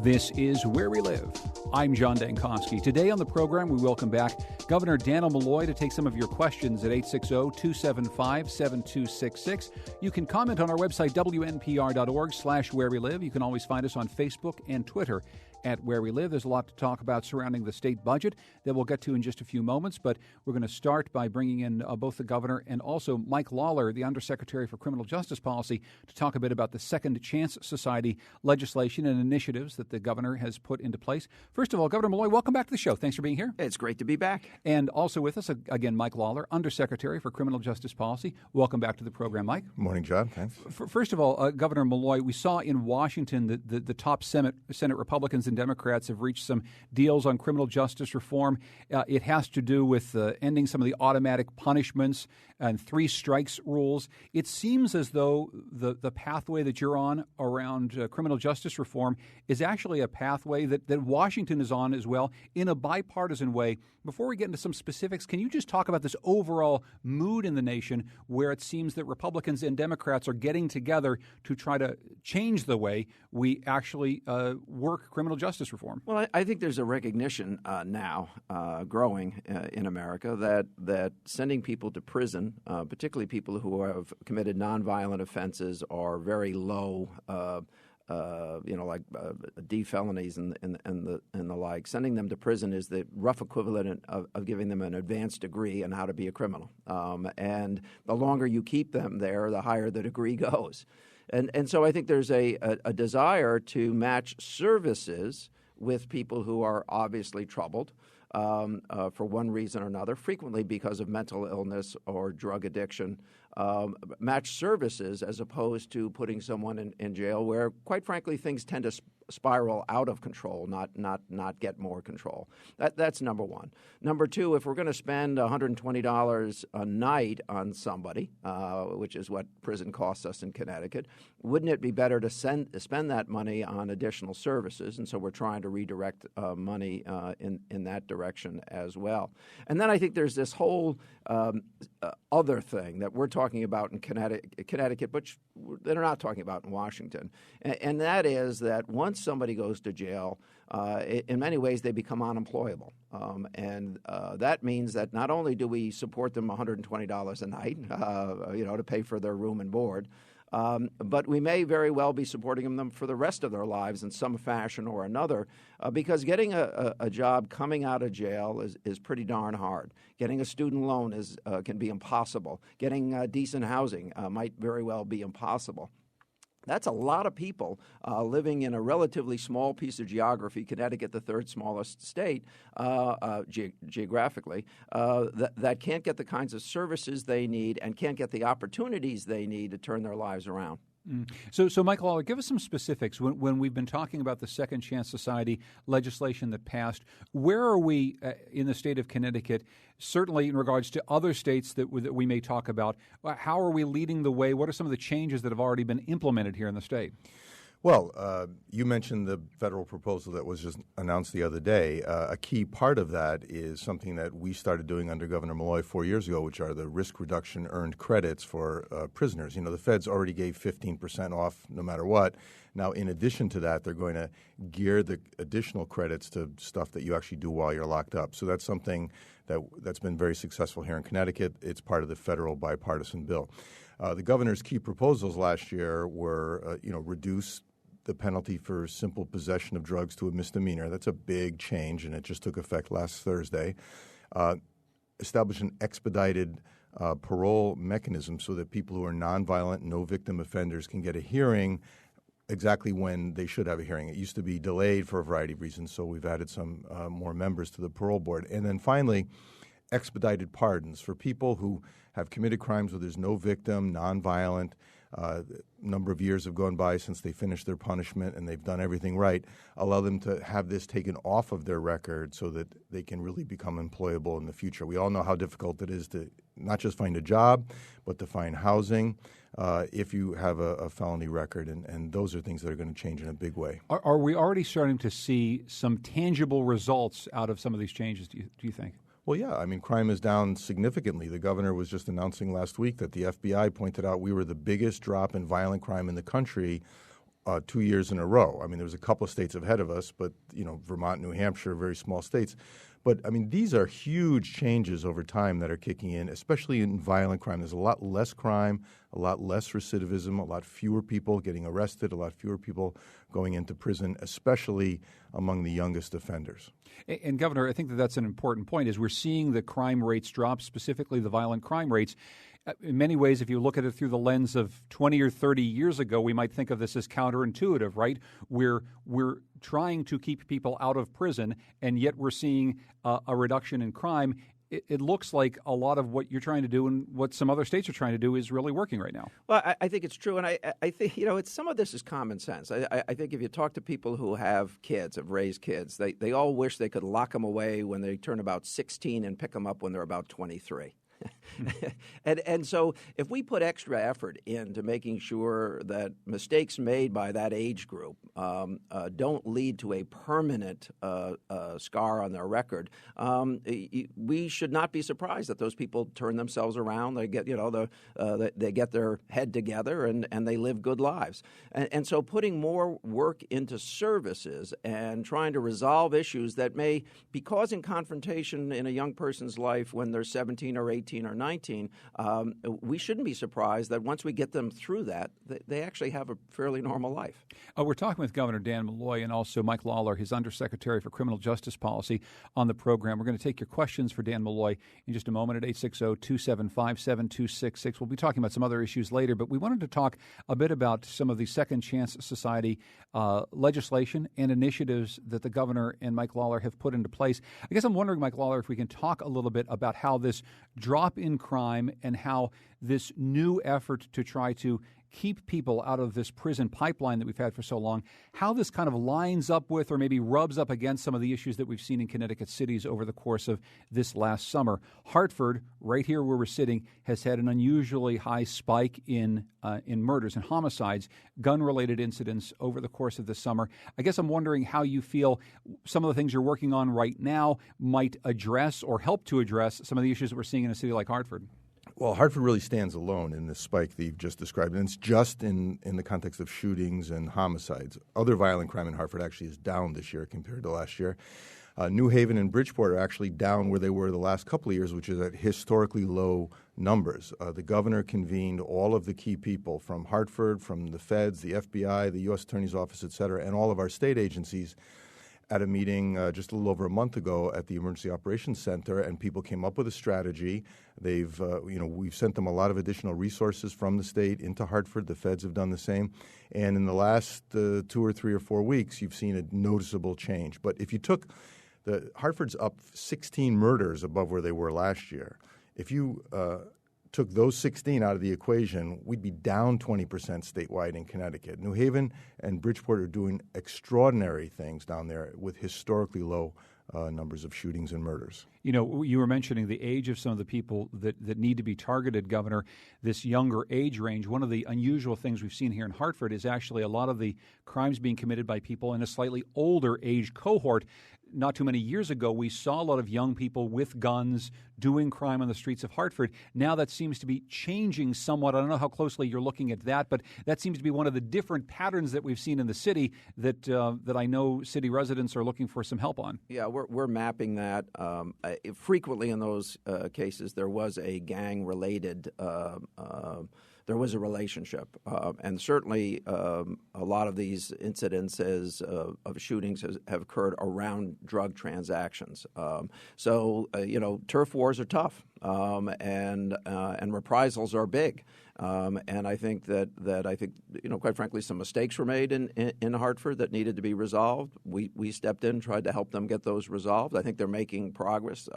This is Where We Live. I'm John Dankowski. Today on the program, we welcome back Governor Dannel Malloy to take some of your questions at 860-275-7266. You can comment on our website, wnpr.org/where we live. You can always find us on Facebook and Twitter at Where We Live. There's a lot to talk about surrounding the state budget that we'll get to in just a few moments, but we're going to start by bringing in both the governor and also Mike Lawler, the Undersecretary for Criminal Justice Policy, to talk a bit about the Second Chance Society legislation and initiatives that the governor has put into place. First of all, Governor Malloy, welcome back to the show. Thanks for being here. It's great to be back. And also with us, again, Mike Lawler, Undersecretary for Criminal Justice Policy. Welcome back to the program, Mike. Morning, John. Thanks. First of all, Governor Malloy, we saw in Washington that the top Senate Republicans and Democrats have reached some deals on criminal justice reform. It has to do with ending some of the automatic punishments and three strikes rules. It seems as though the pathway that you're on around criminal justice reform is actually a pathway that Washington is on as well in a bipartisan way. Before we get into some specifics, can you just talk about this overall mood in the nation where it seems that Republicans and Democrats are getting together to try to change the way we actually work criminal justice reform? Well, I think there's a recognition now growing in America that sending people to prison, particularly people who have committed nonviolent offenses or very low like D felonies and the like, sending them to prison is the rough equivalent of giving them an advanced degree on how to be a criminal. And the longer you keep them there, the higher the degree goes. And so I think there's a desire to match services with people who are obviously troubled for one reason or another, frequently because of mental illness or drug addiction, match services as opposed to putting someone in jail where, quite frankly, things tend to spiral out of control, not get more control. That's number one. Number two, if we're going to spend $120 a night on somebody, which is what prison costs us in Connecticut, wouldn't it be better to spend that money on additional services? And so we're trying to redirect money in that direction as well. And then I think there's this whole other thing that we're talking about in Connecticut, but they're not talking about in Washington, and that is that once somebody goes to jail, in many ways they become unemployable. And that means that not only do we support them $120 a night, to pay for their room and board, but we may very well be supporting them for the rest of their lives in some fashion or another, because getting a job coming out of jail is pretty darn hard. Getting a student loan can be impossible. Getting decent housing might very well be impossible. That's a lot of people living in a relatively small piece of geography, Connecticut, the third smallest state geographically, that can't get the kinds of services they need and can't get the opportunities they need to turn their lives around. So, Michael, give us some specifics. When we've been talking about the Second Chance Society legislation that passed, where are we in the state of Connecticut, certainly in regards to other states that we may talk about? How are we leading the way? What are some of the changes that have already been implemented here in the state? Well, you mentioned the federal proposal that was just announced the other day. A key part of that is something that we started doing under Governor Malloy 4 years ago, which are the risk reduction earned credits for prisoners. You know, the feds already gave 15% off no matter what. Now, in addition to that, they're going to gear the additional credits to stuff that you actually do while you're locked up. So that's something that's been very successful here in Connecticut. It's part of the federal bipartisan bill. The governor's key proposals last year were, reduce the penalty for simple possession of drugs to a misdemeanor. That's a big change, and it just took effect last Thursday. Establish an expedited parole mechanism so that people who are nonviolent, no-victim offenders can get a hearing exactly when they should have a hearing. It used to be delayed for a variety of reasons, so we've added some more members to the parole board. And then finally, expedited pardons for people who have committed crimes where there's no victim, nonviolent. Number of years have gone by since they finished their punishment and they've done everything right. Allow them to have this taken off of their record so that they can really become employable in the future. We all know how difficult it is to not just find a job, but to find housing if you have a felony record. And those are things that are going to change in a big way. Are we already starting to see some tangible results out of some of these changes, do you think? Well, yeah. I mean, crime is down significantly. The governor was just announcing last week that the FBI pointed out we were the biggest drop in violent crime in the country 2 years in a row. I mean, there was a couple of states ahead of us, but, Vermont, New Hampshire, very small states. But, I mean, these are huge changes over time that are kicking in, especially in violent crime. There's a lot less crime, a lot less recidivism, a lot fewer people getting arrested, a lot fewer people going into prison, especially among the youngest offenders. And, Governor, I think that's an important point, is we're seeing the crime rates drop, specifically the violent crime rates. In many ways, if you look at it through the lens of 20 or 30 years ago, we might think of this as counterintuitive, right? We're trying to keep people out of prison, and yet we're seeing a reduction in crime. It looks like a lot of what you're trying to do and what some other states are trying to do is really working right now. Well, I think it's true, and I think it's some of this is common sense. I think if you talk to people who have kids, have raised kids, they all wish they could lock them away when they turn about 16 and pick them up when they're about 23. And so if we put extra effort into making sure that mistakes made by that age group don't lead to a permanent scar on their record, we should not be surprised that those people turn themselves around. They get they get their head together and they live good lives. And so putting more work into services and trying to resolve issues that may be causing confrontation in a young person's life when they're 17 or 18 or 19, we shouldn't be surprised that once we get them through that, they actually have a fairly normal life. We're talking with Governor Dannel Malloy and also Mike Lawler, his Undersecretary for Criminal Justice Policy, on the program. We're going to take your questions for Dan Malloy in just a moment at 860-275-7266. We'll be talking about some other issues later, but we wanted to talk a bit about some of the Second Chance Society legislation and initiatives that the governor and Mike Lawler have put into place. I guess I'm wondering, Mike Lawler, if we can talk a little bit about how this drop in crime and how this new effort to try to keep people out of this prison pipeline that we've had for so long, how this kind of lines up with or maybe rubs up against some of the issues that we've seen in Connecticut cities over the course of this last summer. Hartford, right here where we're sitting, has had an unusually high spike in murders and homicides, gun-related incidents over the course of this summer. I guess I'm wondering how you feel some of the things you're working on right now might address or help to address some of the issues that we're seeing in a city like Hartford. Well, Hartford really stands alone in this spike that you've just described, and it's just in the context of shootings and homicides. Other violent crime in Hartford actually is down this year compared to last year. New Haven and Bridgeport are actually down where they were the last couple of years, which is at historically low numbers. The governor convened all of the key people from Hartford, from the feds, the FBI, the U.S. Attorney's Office, et cetera, and all of our state agencies at a meeting just a little over a month ago at the Emergency Operations Center, and people came up with a strategy. We've sent them a lot of additional resources from the state into Hartford. The feds have done the same. And in the last 2 or 3 or 4 weeks, you've seen a noticeable change. But if you took Hartford's up 16 murders above where they were last year. If you took those 16 out of the equation, we'd be down 20% statewide in Connecticut. New Haven and Bridgeport are doing extraordinary things down there with historically low numbers of shootings and murders. You know, you were mentioning the age of some of the people that need to be targeted, Governor, this younger age range. One of the unusual things we've seen here in Hartford is actually a lot of the crimes being committed by people in a slightly older age cohort. Not too many years ago, we saw a lot of young people with guns doing crime on the streets of Hartford. Now that seems to be changing somewhat. I don't know how closely you're looking at that, but that seems to be one of the different patterns that we've seen in the city that I know city residents are looking for some help on. Yeah, we're mapping that. Frequently in those cases, there was a gang-related there was a relationship. And certainly a lot of these incidences of shootings have occurred around drug transactions. So turf wars are tough, and reprisals are big. And I think that quite frankly, some mistakes were made in Hartford that needed to be resolved. We stepped in, tried to help them get those resolved. I think they're making progress.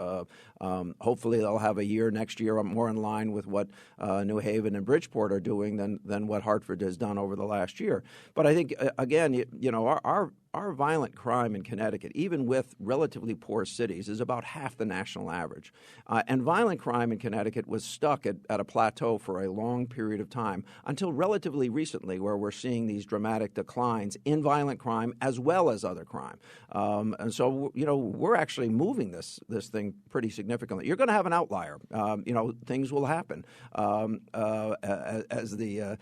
Hopefully, they'll have a year next year more in line with what New Haven and Bridgeport are doing than what Hartford has done over the last year. But I think again, our violent crime in Connecticut, even with relatively poor cities, is about half the national average. And violent crime in Connecticut was stuck at a plateau for a long period of time until relatively recently, where we're seeing these dramatic declines in violent crime as well as other crime. And so, we're actually moving this thing pretty significantly. You're going to have an outlier. Things will happen. As the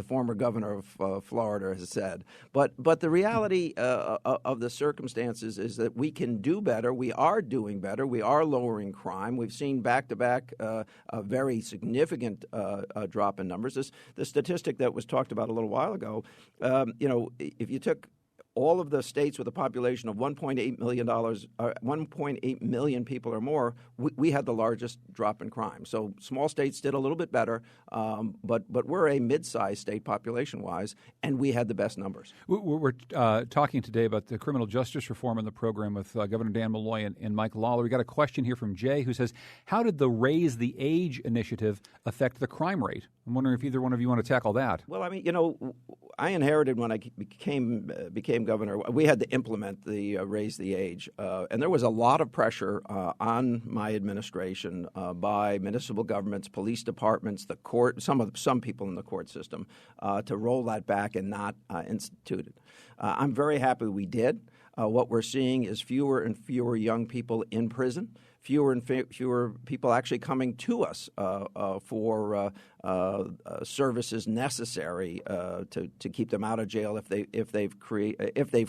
former governor of Florida has said. But the reality of the circumstances is that we can do better. We are doing better. We are lowering crime. We've seen back-to-back a very significant drop in numbers. The statistic that was talked about a little while ago, if you took all of the states with a population of 1.8 million people or more, we had the largest drop in crime. So small states did a little bit better, but we're a mid-sized state population-wise, and we had the best numbers. We're talking today about the criminal justice reform in the program with Governor Dannel Malloy and Mike Lawler. We got a question here from Jay who says, how did the Raise the Age initiative affect the crime rate? I'm wondering if either one of you want to tackle that. Well, I inherited when I became governor. We had to implement the Raise the Age, and there was a lot of pressure on my administration by municipal governments, police departments, the court, some people in the court system, to roll that back and not institute it. I'm very happy we did. What we're seeing is fewer and fewer young people in prison. Fewer and fewer people actually coming to us for services necessary to keep them out of jail if they've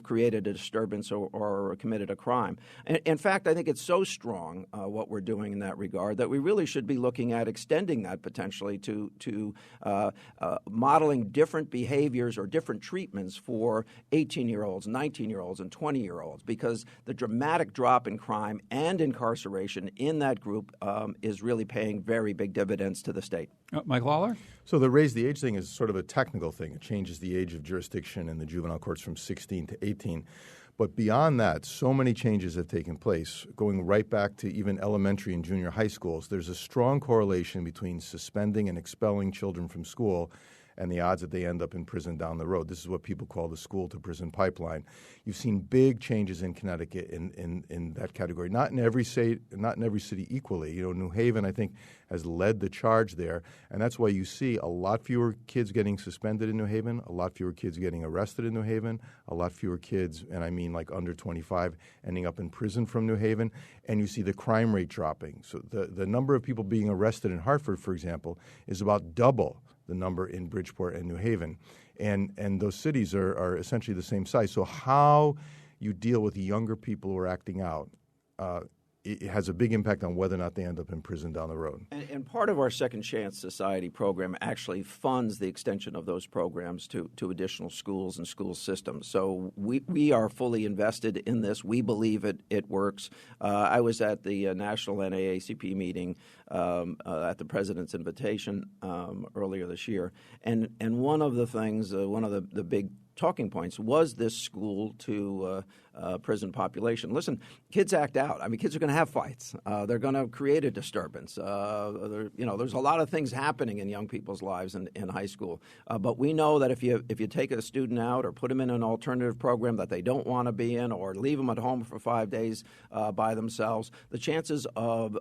created a disturbance or committed a crime. In fact, I think it's so strong what we're doing in that regard that we really should be looking at extending that potentially to modeling different behaviors or different treatments for 18-year-olds, 19-year-olds, and 20-year-olds, because the dramatic drop in crime and incarceration in that group is really paying very big dividends to the state. Mike Lawler? So the Raise the Age thing is sort of a technical thing. It changes the age of jurisdiction in the juvenile courts from 16 to 18. But beyond that, so many changes have taken place, going right back to even elementary and junior high schools. There's a strong correlation between suspending and expelling children from school and the odds that they end up in prison down the road. This is what people call the school-to-prison pipeline. You've seen big changes in Connecticut in that category. Not in every state, not in every city equally. New Haven, I think, has led the charge there, and that's why you see a lot fewer kids getting suspended in New Haven, a lot fewer kids getting arrested in New Haven, a lot fewer kids, and I mean like under 25, ending up in prison from New Haven, and you see the crime rate dropping. So the number of people being arrested in Hartford, for example, is about double the number in Bridgeport and New Haven. And those cities are essentially the same size. So how you deal with the younger people who are acting out, it has a big impact on whether or not they end up in prison down the road. And part of our Second Chance Society program actually funds the extension of those programs to additional schools and school systems. So we are fully invested in this. We believe it works. I was at the National NAACP meeting at the President's invitation earlier this year. And one of the things, one of the big talking points was this school to prison population. Listen, kids act out. I mean, kids are going to have fights. They're going to create a disturbance. There's a lot of things happening in young people's lives in high school. But we know that if you take a student out or put them in an alternative program that they don't want to be in, or leave them at home for 5 days by themselves, the chances of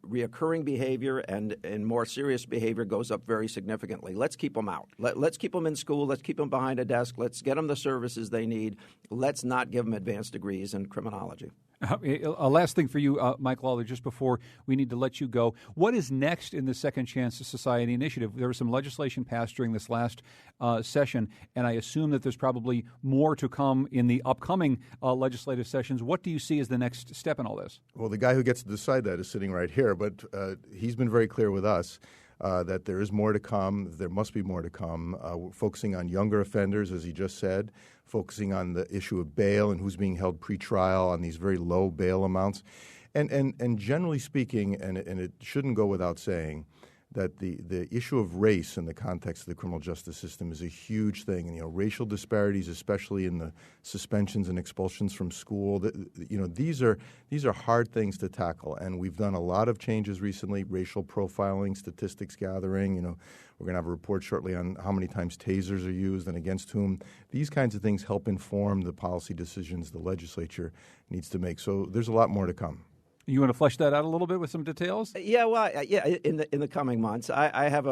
reoccurring behavior and more serious behavior goes up very significantly. Let's keep them out. Let's keep them in school. Let's keep them behind a desk. Let's get them the services they need. Let's not give them advanced degrees in criminology. A last thing for you, Mike Lawler, just before we need to let you go. What is next in the Second Chance Society initiative? There was some legislation passed during this last session, and I assume that there's probably more to come in the upcoming legislative sessions. What do you see as the next step in all this? Well, the guy who gets to decide that is sitting right here, but he's been very clear with us that there is more to come. There must be more to come. We're focusing on younger offenders, as he just said, focusing on the issue of bail and who's being held pretrial on these very low bail amounts. And generally speaking, and it shouldn't go without saying, that the issue of race in the context of the criminal justice system is a huge thing. And, racial disparities, especially in the suspensions and expulsions from school, these are hard things to tackle. And we've done a lot of changes recently, racial profiling, statistics gathering. We're going to have a report shortly on how many times tasers are used and against whom. These kinds of things help inform the policy decisions the legislature needs to make. So there's a lot more to come. You want to flesh that out a little bit with some details? Yeah, well, in the coming months, I have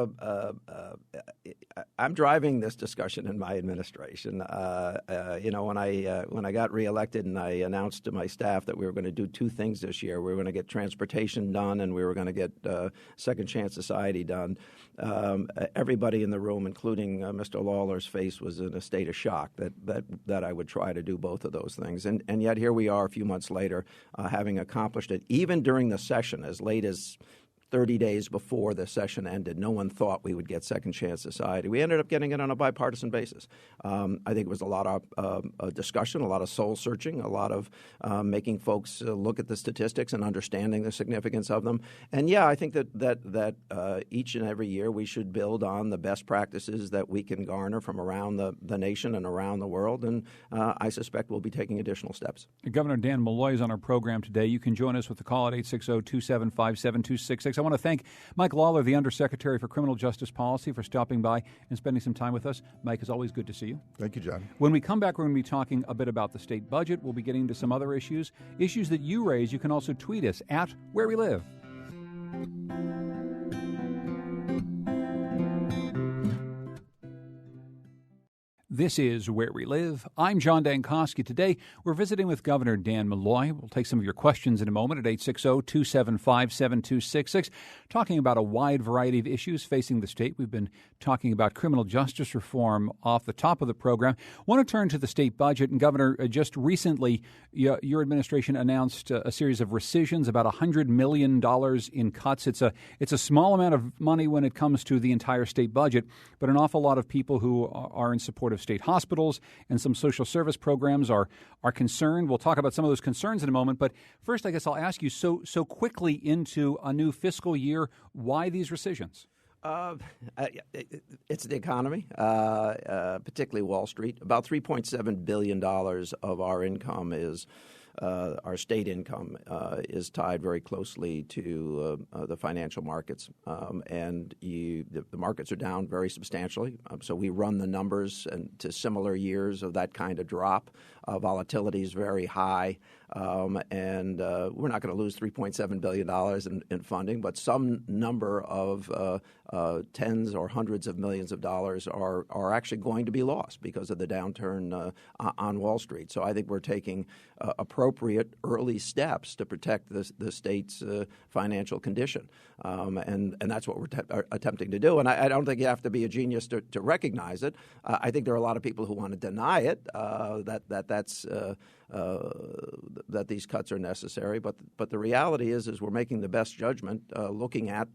I'm driving this discussion in my administration. When I got reelected and I announced to my staff that we were going to do two things this year, we were going to get transportation done and we were going to get Second Chance Society done. Everybody in the room, including Mr. Lawler's face, was in a state of shock that I would try to do both of those things. And yet here we are a few months later, having accomplished it. Even during the session, as late as 30 days before the session ended, no one thought we would get Second Chance Society. We ended up getting it on a bipartisan basis. I think it was a lot of discussion, a lot of soul searching, a lot of making folks look at the statistics and understanding the significance of them. And yeah, I think that each and every year we should build on the best practices that we can garner from around the nation and around the world. And I suspect we'll be taking additional steps. Governor Dannel Malloy is on our program today. You can join us with the call at 860-275-7266. I want to thank Mike Lawler, the Undersecretary for Criminal Justice Policy, for stopping by and spending some time with us. Mike, it's always good to see you. Thank you, John. When we come back, we're going to be talking a bit about the state budget. We'll be getting into some other issues that you raise. You can also tweet us at Where We Live. This is Where We Live. I'm John Dankosky. Today, we're visiting with Governor Dannel Malloy. We'll take some of your questions in a moment at 860-275-7266, talking about a wide variety of issues facing the state. We've been talking about criminal justice reform off the top of the program. I want to turn to the state budget. And, Governor, just recently, your administration announced a series of rescissions, about $100 million in cuts. It's a small amount of money when it comes to the entire state budget, but an awful lot of people who are in support of state hospitals and some social service programs are concerned. We'll talk about some of those concerns in a moment. But first, I guess I'll ask you, so quickly into a new fiscal year, why these rescissions? It's the economy, particularly Wall Street. About $3.7 billion of our income is our state income is tied very closely to the financial markets, and the markets are down very substantially. So we run the numbers to similar years of that kind of drop. Volatility is very high, and we're not going to lose $3.7 billion in funding, but some number of tens or hundreds of millions of dollars are actually going to be lost because of the downturn on Wall Street. So I think we're taking appropriate early steps to protect the state's financial condition, and that's what we're attempting to do. And I don't think you have to be a genius to recognize it. I think there are a lot of people who want to deny it, that these cuts are necessary, but the reality is we're making the best judgment looking at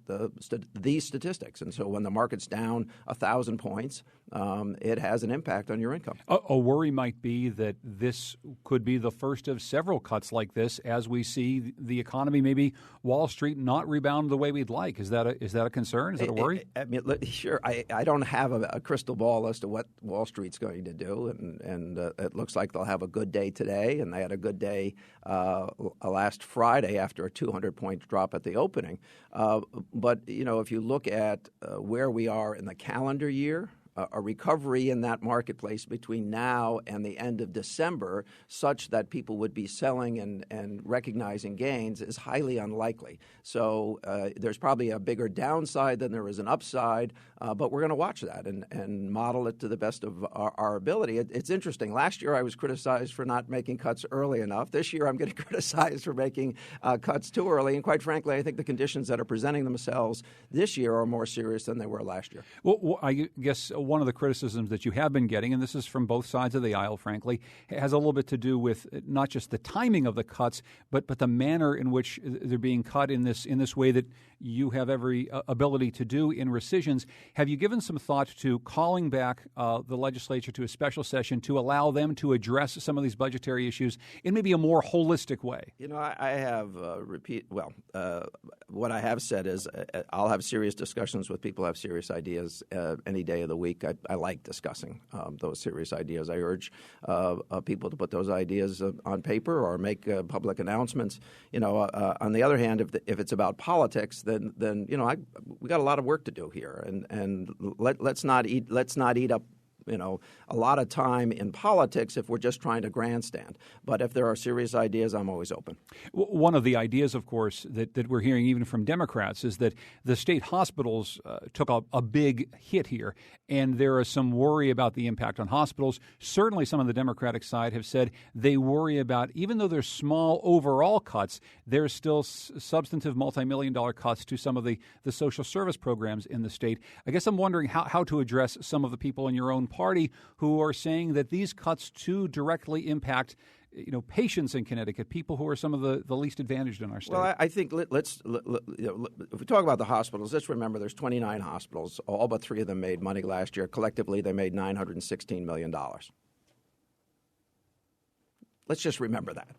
these statistics. And so when the market's down 1,000 points, it has an impact on your income. A worry might be that this could be the first of several cuts like this as we see the economy, maybe Wall Street, not rebound the way we'd like. Is that a concern? Is that a worry? I mean, sure. I don't have a crystal ball as to what Wall Street's going to do, and it looks like they'll have a good day today, and they had a good day last Friday after a 200-point drop at the opening. But, if you look at where we are in the calendar year, a recovery in that marketplace between now and the end of December such that people would be selling and recognizing gains is highly unlikely. So there's probably a bigger downside than there is an upside, but we're going to watch that and model it to the best of our ability. It's interesting. Last year I was criticized for not making cuts early enough. This year I'm getting criticized for making cuts too early. And quite frankly, I think the conditions that are presenting themselves this year are more serious than they were last year. Well, I guess one of the criticisms that you have been getting, and this is from both sides of the aisle, frankly, has a little bit to do with not just the timing of the cuts, but the manner in which they're being cut in this way that you have every ability to do in rescissions. Have you given some thought to calling back the legislature to a special session to allow them to address some of these budgetary issues in maybe a more holistic way? I have what I have said is I'll have serious discussions with people who have serious ideas any day of the week. I like discussing those serious ideas. I urge people to put those ideas on paper or make public announcements. On the other hand, if it's about politics, then we got a lot of work to do here, and let's not eat up a lot of time in politics if we're just trying to grandstand. But if there are serious ideas, I'm always open. One of the ideas, of course, that we're hearing even from Democrats is that the state hospitals took a big hit here, and there is some worry about the impact on hospitals. Certainly some on the Democratic side have said they worry about, even though there's small overall cuts, there's still substantive multi-million-dollar cuts to some of the social service programs in the state. I guess I'm wondering how to address some of the people in your own party who are saying that these cuts too directly impact patients in Connecticut, people who are some of the least advantaged in our state. Well, I think if we talk about the hospitals, let's remember there's 29 hospitals. All but 3 of them made money last year. Collectively, they made $916 million. Let's just remember that.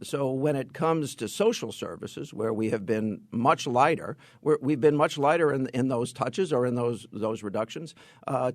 So when it comes to social services, where we have been much lighter, we've been much lighter in those touches or in those reductions,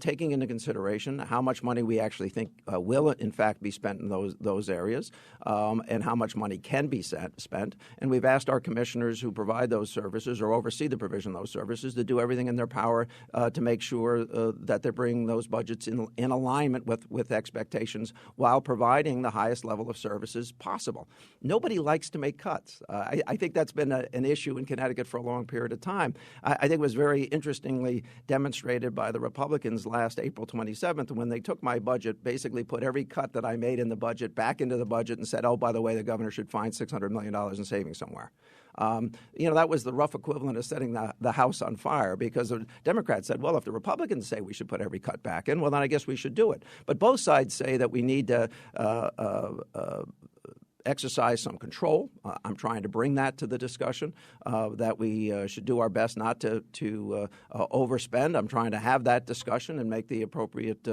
taking into consideration how much money we actually think will in fact be spent in those areas, and how much money can be spent. And we've asked our commissioners who provide those services or oversee the provision of those services to do everything in their power to make sure that they're bringing those budgets in alignment with expectations while providing the highest level of services possible. Nobody likes to make cuts. I think that's been an issue in Connecticut for a long period of time. I think it was very interestingly demonstrated by the Republicans last April 27th when they took my budget, basically put every cut that I made in the budget back into the budget and said, oh, by the way, the governor should find $600 million in savings somewhere. That was the rough equivalent of setting the House on fire, because the Democrats said, well, if the Republicans say we should put every cut back in, well, then I guess we should do it. But both sides say that we need to exercise some control. I'm trying to bring that to the discussion, that we should do our best not to overspend. I'm trying to have that discussion and make the appropriate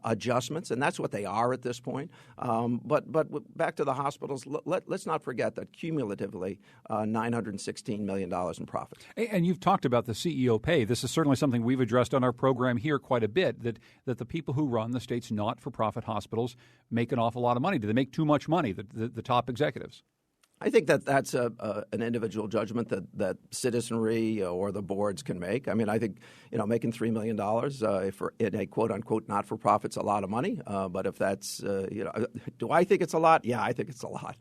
adjustments, and that's what they are at this point. But back to the hospitals, let's not forget that cumulatively $916 million in profits. And you've talked about the CEO pay. This is certainly something we've addressed on our program here quite a bit, that the people who run the state's not-for-profit hospitals make an awful lot of money. Do they make too much money, the top executives? I think that's an individual judgment that citizenry or the boards can make. I mean, I think making $3 million in a quote unquote not for profit's a lot of money. But if that's do I think it's a lot? Yeah, I think it's a lot.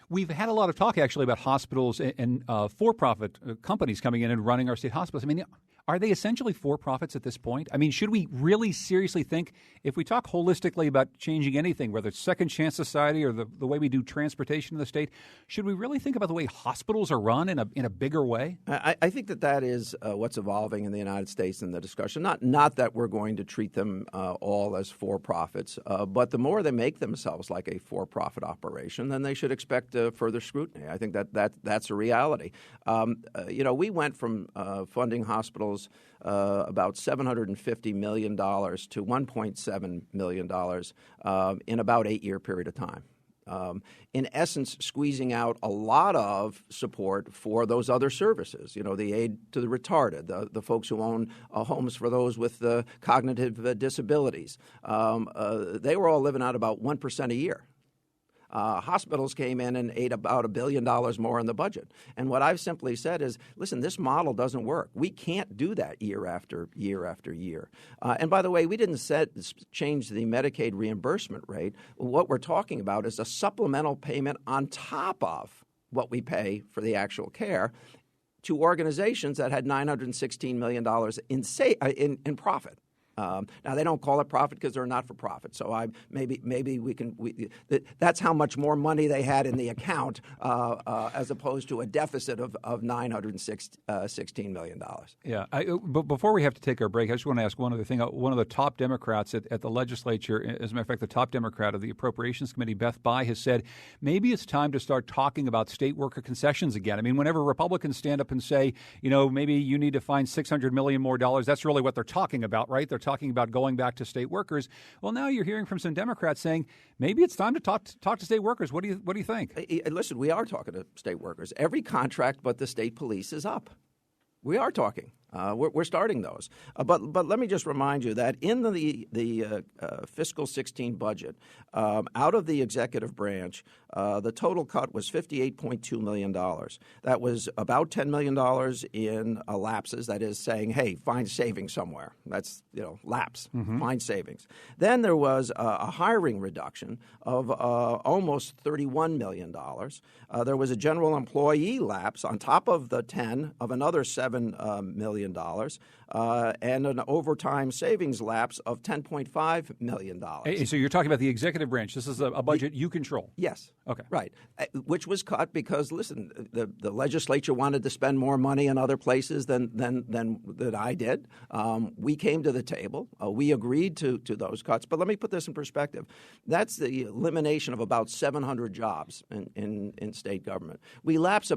We've had a lot of talk actually about hospitals and for-profit companies coming in and running our state hospitals. I mean, are they essentially for-profits at this point? I mean, should we really seriously think, if we talk holistically about changing anything, whether it's Second Chance Society or the way we do transportation in the state, should we really think about the way hospitals are run in a bigger way? I think that is what's evolving in the United States in the discussion. Not that we're going to treat them all as for-profits, but the more they make themselves like a for-profit operation, then they should expect further scrutiny. I think that's a reality. We went from funding hospitals about $750 million to $1.7 million in about 8-year period of time. In essence, squeezing out a lot of support for those other services, the aid to the retarded, the folks who own homes for those with cognitive disabilities. They were all living out about 1% a year. Hospitals came in and ate about $1 billion more in the budget. And what I've simply said is, listen, this model doesn't work. We can't do that year after year after year. And by the way, we didn't change the Medicaid reimbursement rate. What we're talking about is a supplemental payment on top of what we pay for the actual care to organizations that had $916 million in profit. Now, they don't call it profit because they're not for profit. So maybe we can. That's how much more money they had in the account, as opposed to a deficit of $916 million. Yeah. But before we have to take our break, I just want to ask one other thing. One of the top Democrats at the legislature, as a matter of fact, the top Democrat of the Appropriations Committee, Beth Bayh, has said maybe it's time to start talking about state worker concessions again. I mean, whenever Republicans stand up and say, maybe you need to find $600 million more, that's really what they're talking about, right? They're talking about going back to state workers. Well, now you're hearing from some Democrats saying maybe it's time to talk to state workers. What do you think? Listen, we are talking to state workers. Every contract but the state police is up. We are talking. We're starting those. But let me just remind you that in the fiscal 16 budget, out of the executive branch, the total cut was $58.2 million. That was about $10 million in lapses, that is saying, hey, find savings somewhere. That's, lapse, find savings. Then there was a hiring reduction of almost $31 million. There was a general employee lapse on top of the 10 of another $7 million, and an overtime savings lapse of $10.5 million. So you're talking about the executive branch. This is a budget you control. Yes. Okay. Right. Which was cut because, listen, the legislature wanted to spend more money in other places than I did. We came to the table. We agreed to those cuts. But let me put this in perspective. That's the elimination of about 700 jobs in state government. We lapse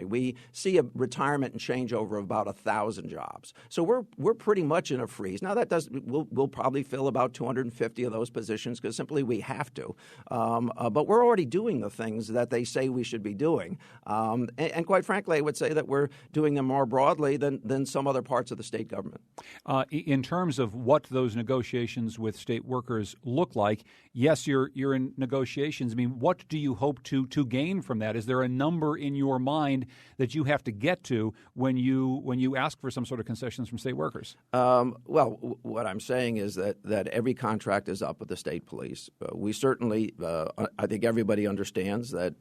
we see a retirement and changeover of about 1,000 jobs. So we're pretty much in a freeze. Now we'll probably fill about 250 of those positions because simply we have to. But we're already doing the things that they say we should be doing. And quite frankly, I would say that we're doing them more broadly than some other parts of the state government. In terms of what those negotiations with state workers look like, yes, you're in negotiations. I mean, what do you hope to gain from that? Is there a number in your mind that you have to get to when you ask for some sort of concessions from state workers? Well, what I'm saying is that every contract is up with the state police. We certainly, I think everybody understands that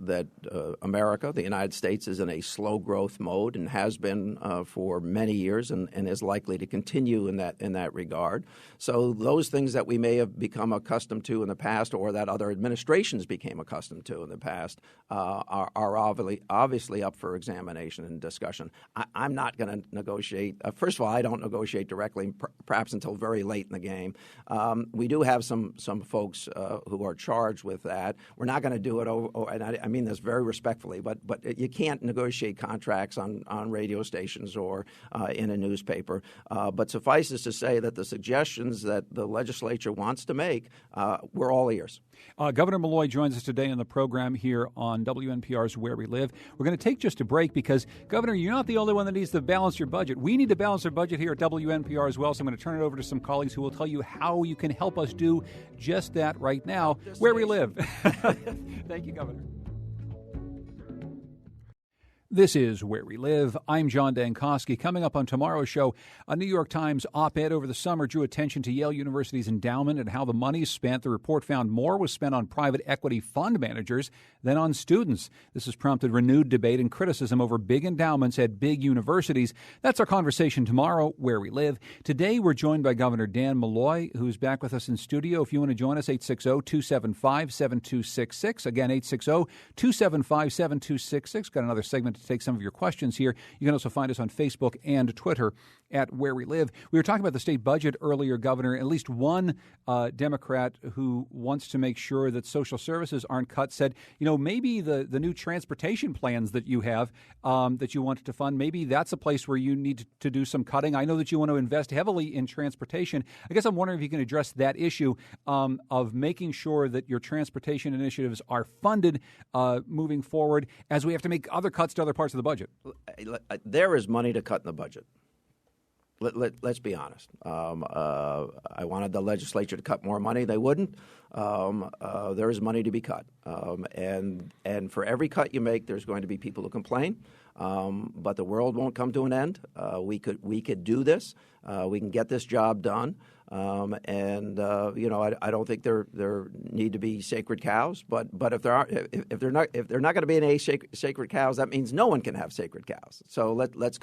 America, the United States, is in a slow growth mode and has been for many years and is likely to continue in that regard. So those things that we may have become accustomed to in the past or that other administrations became accustomed to in the past are obviously up for examination and discussion. I'm not going to negotiate. First of all, I don't negotiate directly, perhaps until very late in the game. We do have some folks who are charged with that. We're not going to do it and I mean this very respectfully, but you can't negotiate contracts on radio stations or in a newspaper. But suffices to say that the suggestions that the legislature wants to make, we're all ears. Governor Malloy joins us today on the program here on WNPR's Where We Live. We're going to take just a break because, Governor, you're not the only one that needs to balance your budget. We need to balance our budget here at WNPR as well, so I'm going to turn it over to some colleagues who will tell you how you can help us do just that right now, Where We Live. Thank you, Governor. This is Where We Live. I'm John Dankosky. Coming up on tomorrow's show, a New York Times op-ed over the summer drew attention to Yale University's endowment and how the money is spent. The report found more was spent on private equity fund managers than on students. This has prompted renewed debate and criticism over big endowments at big universities. That's our conversation tomorrow, Where We Live. Today, we're joined by Governor Dannel Malloy, who's back with us in studio. If you want to join us, 860-275-7266. Again, 860-275-7266. Got another segment to take some of your questions here. You can also find us on Facebook and Twitter at Where We Live. We were talking about the state budget earlier, Governor. At least one Democrat who wants to make sure that social services aren't cut said, maybe the new transportation plans that you have that you wanted to fund, maybe that's a place where you need to do some cutting. I know that you want to invest heavily in transportation. I guess I'm wondering if you can address that issue of making sure that your transportation initiatives are funded moving forward as we have to make other cuts to other parts of the budget. There is money to cut in the budget. Let's be honest. I wanted the legislature to cut more money. They wouldn't. There is money to be cut. And for every cut you make, there's going to be people who complain. But the world won't come to an end. We could do this. We can get this job done. I don't think there need to be sacred cows. But if they're not going to be any sacred cows, that means no one can have sacred cows. So let's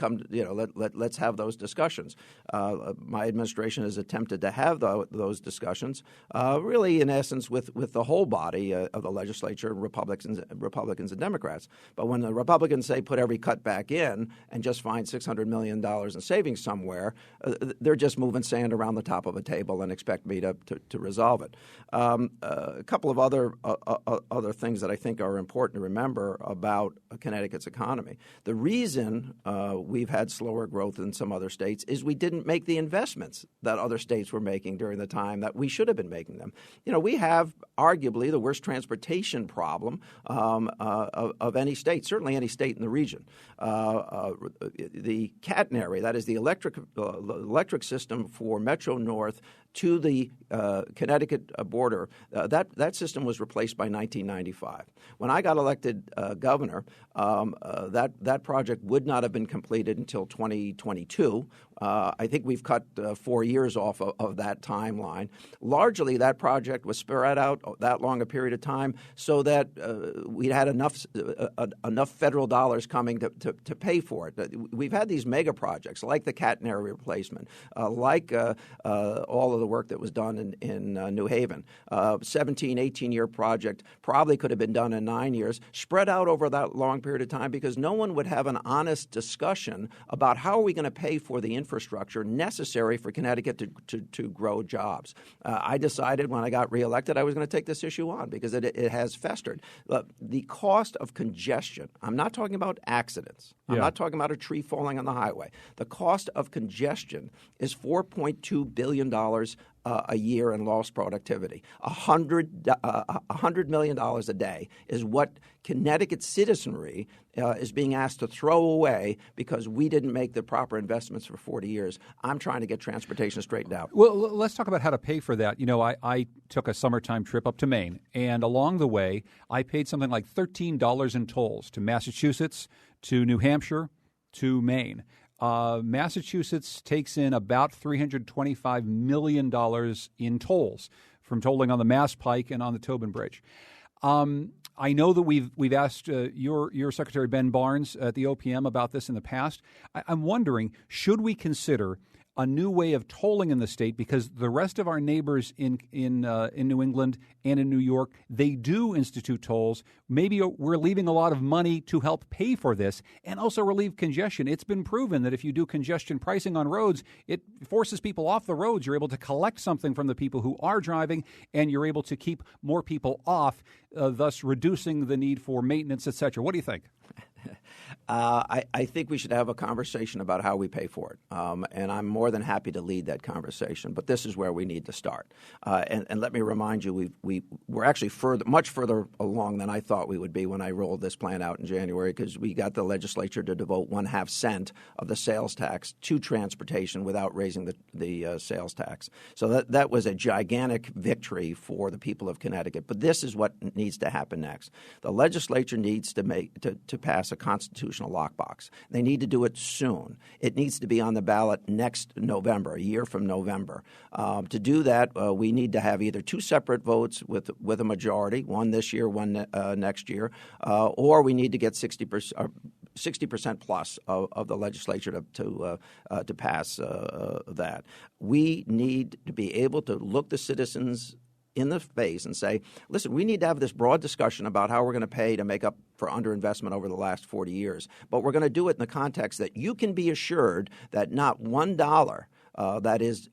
have those discussions. My administration has attempted to have those discussions, really in essence with the whole body of the legislature, Republicans and Democrats. But when the Republicans say put every cut back in and just find $600 million in savings somewhere, they're just moving sand around the top of of a table and expect me to resolve it. A couple of other things that I think are important to remember about Connecticut's economy. The reason we've had slower growth than some other states is we didn't make the investments that other states were making during the time that we should have been making them. We have arguably the worst transportation problem of any state, certainly any state in the region. The catenary, that is the electric system for Metro North to the Connecticut border, that system was replaced by 1995. When I got elected governor, that project would not have been completed until 2022. I think we've cut 4 years off of that timeline. Largely, that project was spread out that long a period of time so that we had enough federal dollars coming to pay for it. We've had these mega projects like the catenary replacement, like all of the work that was done in New Haven. 17, 18-year project probably could have been done in 9 years, spread out over that long period of time because no one would have an honest discussion about how are we going to pay for the infrastructure necessary for Connecticut to grow jobs. I decided when I got reelected I was going to take this issue on because it has festered. The cost of congestion, I'm not talking about accidents. I'm not talking about a tree falling on the highway. The cost of congestion is $4.2 billion a year in lost productivity. $100 million a day is what Connecticut citizenry is being asked to throw away because we didn't make the proper investments for 40 years. I'm trying to get transportation straightened out. Well, let's talk about how to pay for that. I took a summertime trip up to Maine, and along the way, I paid something like $13 in tolls to Massachusetts, to New Hampshire, to Maine. Massachusetts takes in about $325 million in tolls from tolling on the Mass Pike and on the Tobin Bridge. I know that we've asked your Secretary Ben Barnes at the OPM about this in the past. I'm wondering, should we consider a new way of tolling in the state, because the rest of our neighbors in New England and in New York, they do institute tolls. Maybe we're leaving a lot of money to help pay for this and also relieve congestion. It's been proven that if you do congestion pricing on roads, it forces people off the roads. You're able to collect something from the people who are driving, and you're able to keep more people off, thus reducing the need for maintenance, et cetera. What do you think? I think we should have a conversation about how we pay for it, and I'm more than happy to lead that conversation. But this is where we need to start. And let me remind you, we're actually much further along than I thought we would be when I rolled this plan out in January, because we got the legislature to devote 1/2 cent of the sales tax to transportation without raising the sales tax. So that was a gigantic victory for the people of Connecticut. But this is what needs to happen next. The legislature needs to pass a constitutional lockbox. They need to do it soon. It needs to be on the ballot next November, a year from November. To do that, we need to have either two separate votes with a majority, one this year, one next year, or we need to get 60% plus of the legislature to pass that. We need to be able to look the citizens in the face and say, listen, we need to have this broad discussion about how we're going to pay to make up for underinvestment over the last 40 years. But we're going to do it in the context that you can be assured that not $1 that is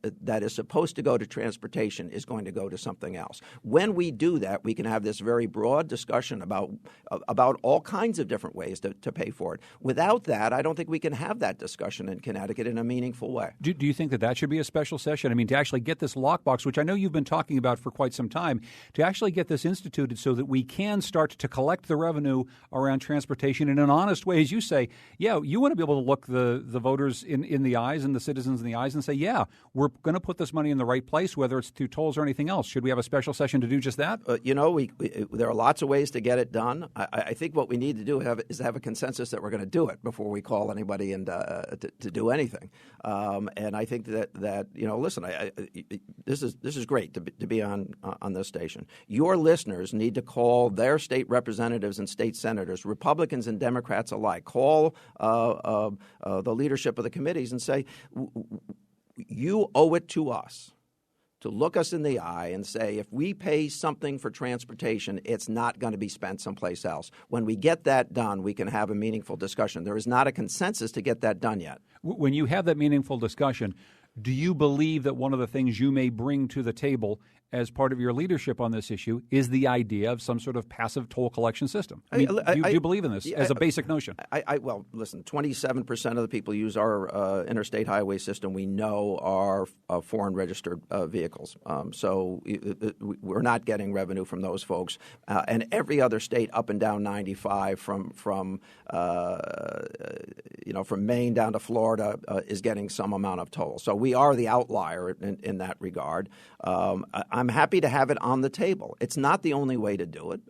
supposed to go to transportation is going to go to something else. When we do that, we can have this very broad discussion about all kinds of different ways to pay for it. Without that, I don't think we can have that discussion in Connecticut in a meaningful way. Do you think that should be a special session? I mean, to actually get this lockbox, which I know you've been talking about for quite some time, to actually get this instituted so that we can start to collect the revenue around transportation in an honest way, as you say. Yeah, you want to be able to look the voters in the eyes and the citizens in the eyes and say, yeah, we're going to put this money in the right place, whether it's through tolls or anything else. Should we have a special session to do just that? There are lots of ways to get it done. I think what we need to do is have a consensus that we're going to do it before we call anybody in to do anything. And I think that listen, this is great to be on this station. Your listeners need to call their state representatives and state senators, Republicans and Democrats alike. Call the leadership of the committees and say, you owe it to us to look us in the eye and say, if we pay something for transportation, it's not going to be spent someplace else. When we get that done, we can have a meaningful discussion. There is not a consensus to get that done yet. When you have that meaningful discussion, Do you believe that one of the things you may bring to the table as part of your leadership on this issue is the idea of some sort of passive toll collection system? I mean, do you believe in this as a basic notion? Well, listen, 27% of the people use our interstate highway system we know are foreign registered vehicles. So we're not getting revenue from those folks. And every other state up and down 95 from Maine down to Florida is getting some amount of toll. So we are the outlier in that regard. I'm happy to have it on the table. It's not the only way to do it,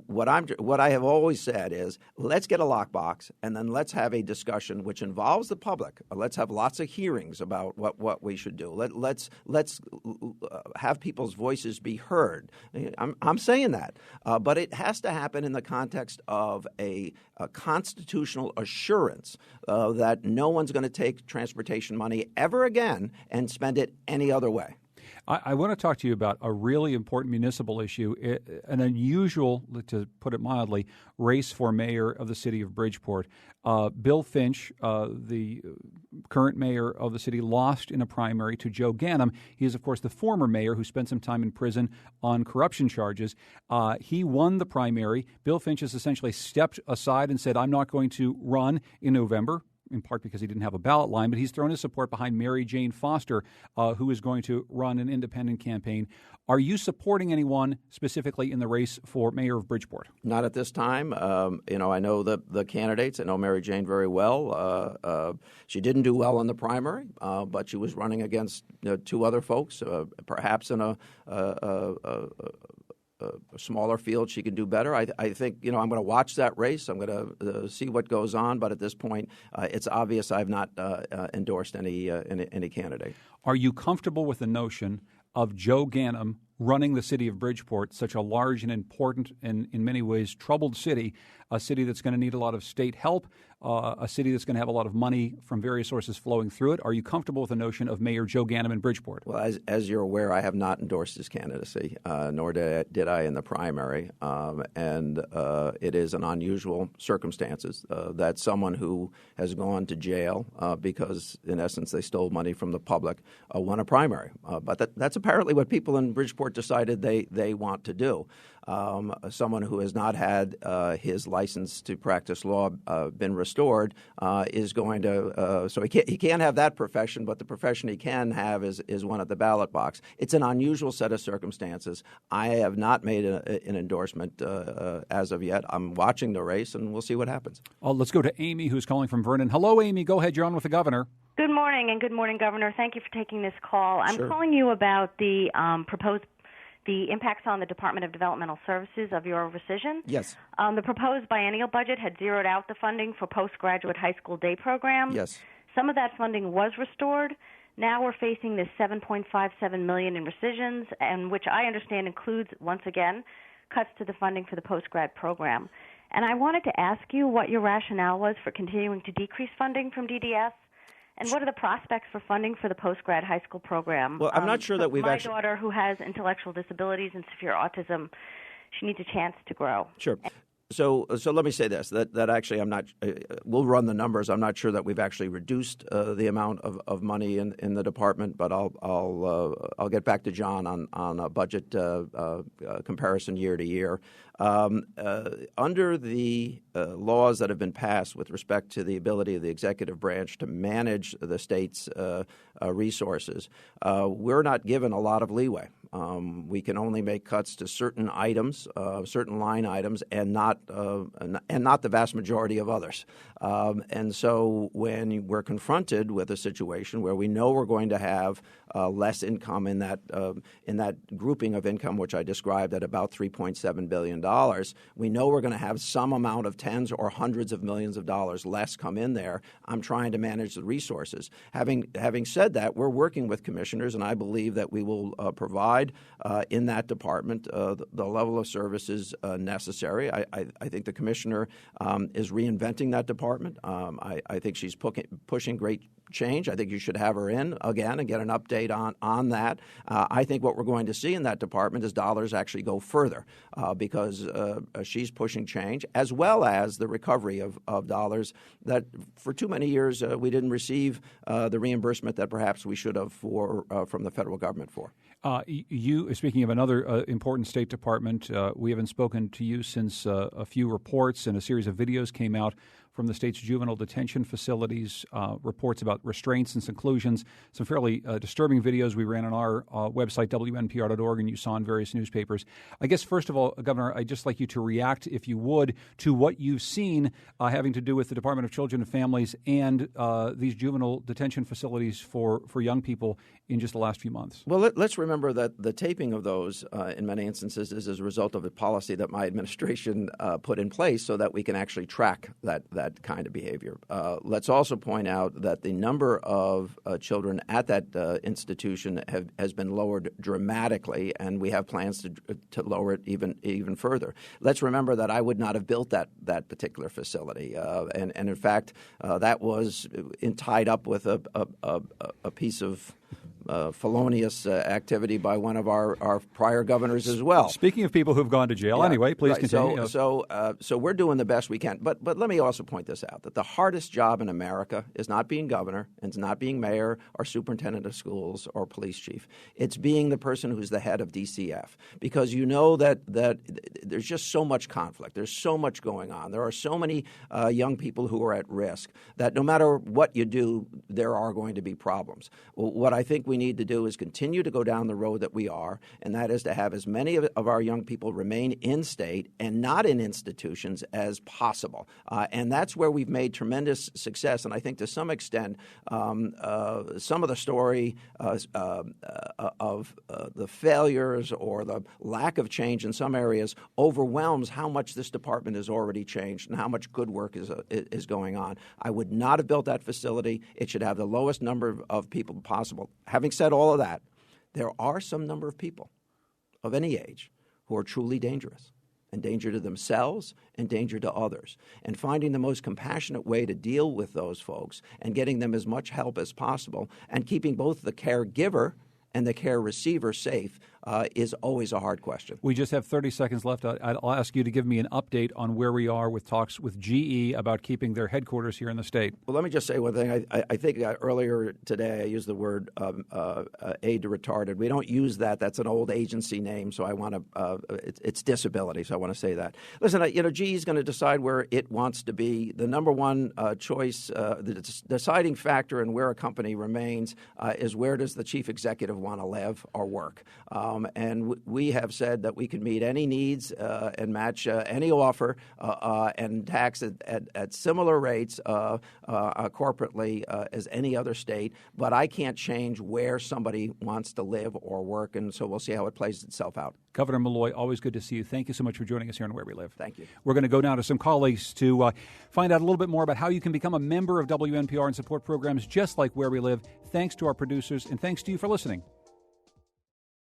what I have always said is let's get a lockbox and then let's have a discussion which involves the public. Let's have lots of hearings about what we should do. Let's have people's voices be heard. I'm saying that, but it has to happen in the context of a constitutional assurance that no one's going to take transportation money ever again and spend it any other way. I want to talk to you about a really important municipal issue, an unusual, to put it mildly, race for mayor of the city of Bridgeport. Bill Finch, the current mayor of the city, lost in a primary to Joe Ganim. He is, of course, the former mayor who spent some time in prison on corruption charges. He won the primary. Bill Finch has essentially stepped aside and said, I'm not going to run in November, in part because he didn't have a ballot line, but he's thrown his support behind Mary Jane Foster, who is going to run an independent campaign. Are you supporting anyone specifically in the race for mayor of Bridgeport? Not at this time. I know the candidates. I know Mary Jane very well. She didn't do well in the primary, but she was running against two other folks, perhaps in a smaller field she can do better. I think, I'm going to watch that race. I'm going to see what goes on. But at this point, it's obvious I've not endorsed any candidate. Are you comfortable with the notion of Joe Ganim running the city of Bridgeport, such a large and important and in many ways troubled city, a city that's going to need a lot of state help, a city that's going to have a lot of money from various sources flowing through it? Are you comfortable with the notion of Mayor Joe Ganim in Bridgeport? Well, as you're aware, I have not endorsed his candidacy, nor did I in the primary. And it is an unusual circumstances that someone who has gone to jail because, in essence, they stole money from the public won a primary. But that's apparently what people in Bridgeport decided they want to do. Someone who has not had his license to practice law been restored is going to so he can't have that profession, but the profession he can have is one at the ballot box. It's an unusual set of circumstances. I have not made an endorsement as of yet. I'm watching the race, and we'll see what happens. Let's go to Amy, who's calling from Vernon. Hello, Amy. Go ahead. You're on with the governor. Good morning, and good morning, Governor. Thank you for taking this call. I'm Sure. calling you about the the impacts on the Department of Developmental Services of your rescission. Yes. The proposed biennial budget had zeroed out the funding for postgraduate high school day programs. Yes. Some of that funding was restored. Now we're facing this $7.57 million in rescissions, and which I understand includes, once again, cuts to the funding for the postgrad program. And I wanted to ask you what your rationale was for continuing to decrease funding from DDS, and what are the prospects for funding for the postgrad high school program? Well, I'm not sure that we've my actually... My daughter, who has intellectual disabilities and severe autism, she needs a chance to grow. Sure. So let me say this, that actually I'm not we'll run the numbers. I'm not sure that we've actually reduced the amount of money in the department, but I'll get back to John on a budget comparison year to year. Under the laws that have been passed with respect to the ability of the executive branch to manage the state's resources, we're not given a lot of leeway. We can only make cuts to certain items, certain line items, and not the vast majority of others. And so when we're confronted with a situation where we know we're going to have less income in that grouping of income, which I described at about $3.7 billion, we know we're going to have some amount of tens or hundreds of millions of dollars less come in there. I'm trying to manage the resources. Having said that, we're working with commissioners, and I believe that we will provide in that department the level of services necessary. I think the commissioner is reinventing that department. I think she's pushing great change. I think you should have her in again and get an update on that. I think what we're going to see in that department is dollars actually go further because she's pushing change, as well as the recovery of dollars that for too many years we didn't receive the reimbursement that perhaps we should have from the federal government for. You, speaking of another important State Department, we haven't spoken to you since a few reports and a series of videos came out from the state's juvenile detention facilities, reports about restraints and seclusions, some fairly disturbing videos we ran on our website, WNPR.org, and you saw in various newspapers. I guess, first of all, Governor, I'd just like you to react, if you would, to what you've seen having to do with the Department of Children and Families and these juvenile detention facilities for young people in just the last few months. Well, let's remember that the taping of those, in many instances, is as a result of a policy that my administration put in place so that we can actually track that kind of behavior. Let's also point out that the number of children at that institution has been lowered dramatically, and we have plans to lower it even further. Let's remember that I would not have built that particular facility, and in fact, that was tied up with a piece of felonious activity by one of our prior governors as well. Speaking of people who've gone to jail, anyway, please continue. So we're doing the best we can. But let me also point this out, that the hardest job in America is not being governor, and it's not being mayor or superintendent of schools or police chief. It's being the person who's the head of DCF, because you know that there's just so much conflict. There's so much going on. There are so many young people who are at risk that no matter what you do, there are going to be problems. What I think we need to do is continue to go down the road that we are, and that is to have as many of our young people remain in state and not in institutions as possible. And that's where we've made tremendous success. And I think to some extent, some of the story of the failures or the lack of change in some areas overwhelms how much this department has already changed and how much good work is going on. I would not have built that facility. It should have the lowest number of people possible. Having said all of that, there are some number of people of any age who are truly dangerous, and danger to themselves and danger to others. And finding the most compassionate way to deal with those folks and getting them as much help as possible and keeping both the caregiver and the care receiver safe is always a hard question. We just have 30 seconds left. I'll ask you to give me an update on where we are with talks with GE about keeping their headquarters here in the state. Well, let me just say one thing. I think earlier today I used the word aid to retarded. We don't use that. That's an old agency name, so I want to it's disability, so I want to say that. Listen, GE is going to decide where it wants to be. The number one choice, the deciding factor in where a company remains is where does the chief executive want to live or work. And we have said that we can meet any needs and match any offer and tax at similar rates corporately as any other state. But I can't change where somebody wants to live or work, and so we'll see how it plays itself out. Governor Malloy, always good to see you. Thank you so much for joining us here on Where We Live. Thank you. We're going to go now to some colleagues to find out a little bit more about how you can become a member of WNPR and support programs just like Where We Live. Thanks to our producers, and thanks to you for listening.